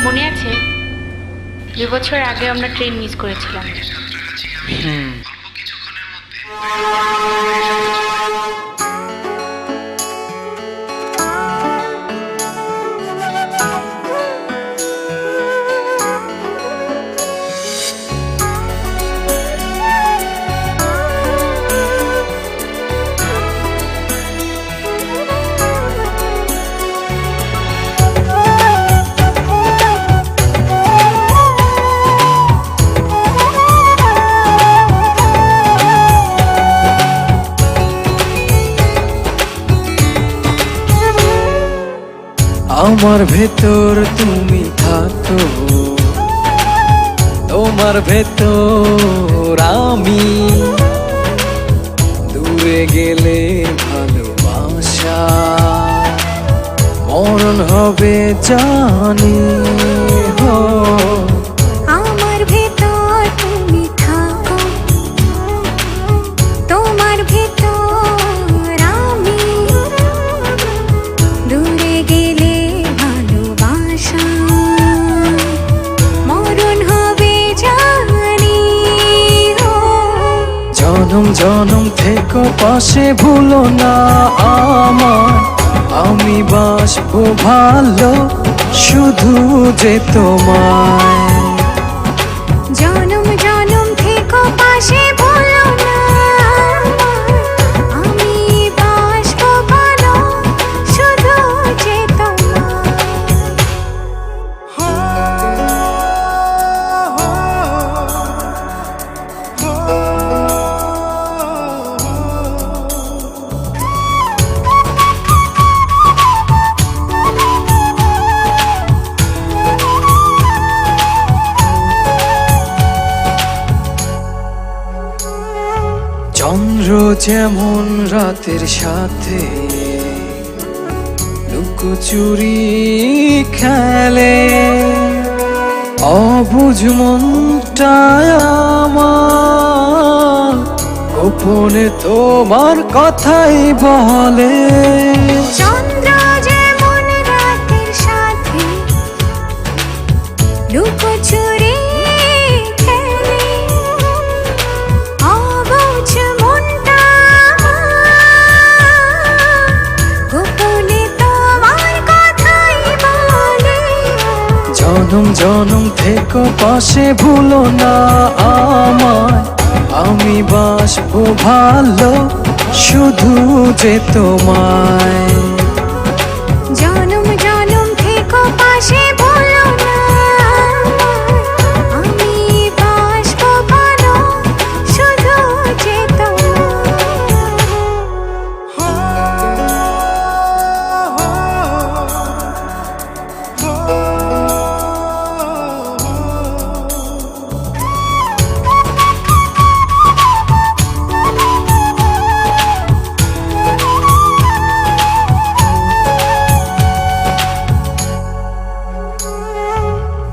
মনে আছে 2 বছর আগে আমরা ট্রেন মিস করেছিলাম। আমার ভেতর তুমি থাকো, তোমার ভেতর আমি, দূরে গেলে ভালোবাসা মরণ হবে জানি। আমার ভেতর তুমি থাকো, তোমার ভেতর আমি, দূরে গেলে ভালোবাসা মরণ হবে জানি। জনম জনম থেকো পাশে, ভুলো না আমার, আমি বাসবো ভালো শুধু যে তোমায়। জনম জনম থেকো পাশে, ভুলো না আমি বাসবো ভালো শুধু যে তোমায়। চন্দ্র যেমন রাতের সাথে লুকোচুরি খেলে, অবুঝ মনটায় আমার গোপনে তোমার কথাই বলে। চন্দ্র যেমন রাতের সাথে লুকোচুরি খেলে, অবুঝ মনটা গোপনে তোমার কথাই বলে। জনম জনম থেকো পাশে, ভুলো না আমায়, আমি বাসবো ভালো শুধু যে তোমায়। জনম জনম থেকো পাশে, ভুলো না আমি বাসবো ভালো শুধু যে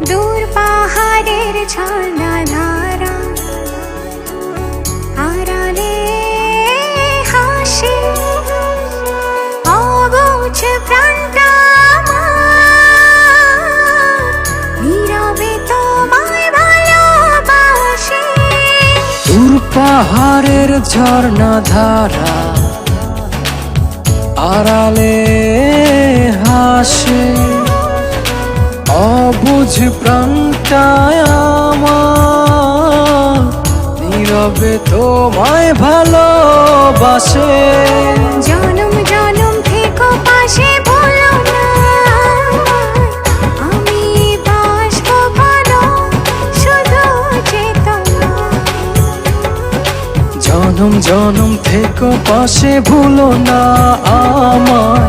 দূর পাহাড়ের ঝর্ণা ধারা, আড়ালে হাসি অবুঝ প্রাণটা নীরবে তোমায় ভালোবাসে। দূর পাহাড়ের ঝর্ণা ধারা, আড়ালে হাসে অবুঝ প্রাণটায় আমার, নীরবে তোমায় ভালোবাসে। জনম জনম থেকো পাশে, ভুলো না আমি বাসবো ভালো শুধু যে তোমায়। জনম জনম থেকো পাশে, ভুলো না আমায়,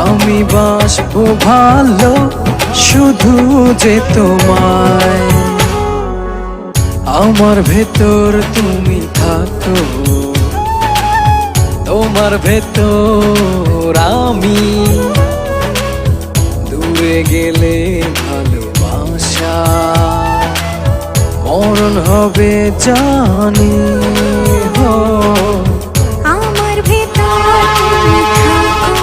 আমি বাসবো ভালো শুধু যে তোমায়। আমার ভেতর তুমি থাকো, তোমার ভেতর আমি, দূরে গেলে ভালোবাসা মরণ হবে জানি। আমার ভেতর তুমি থাকো,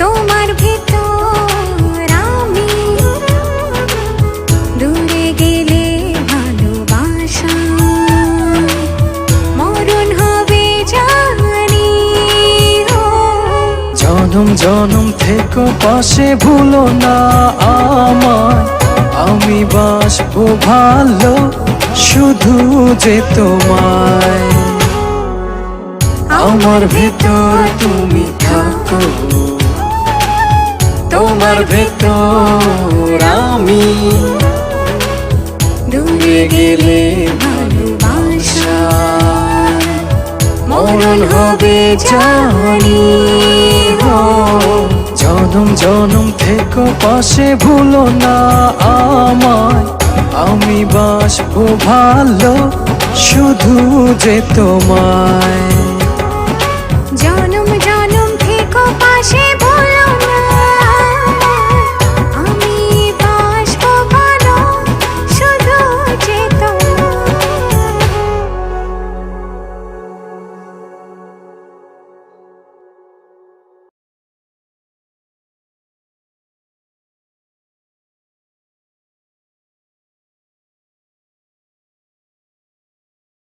তোমার ভেতর আমি, জনম থেকো পাশে ভুলো না আমায়, আমি বাসবো ভালো শুধু যে তোমায়। আমার ভেতর তুমি থাকো, তোমার ভেতর আমি, দূরে গেলে ভালোবাসা মরণ হবে জানি গো। জনম জনম থেকো পাশে ভুলো না আমায়, আমি বাসবো ভালো শুধু যে তোমায়।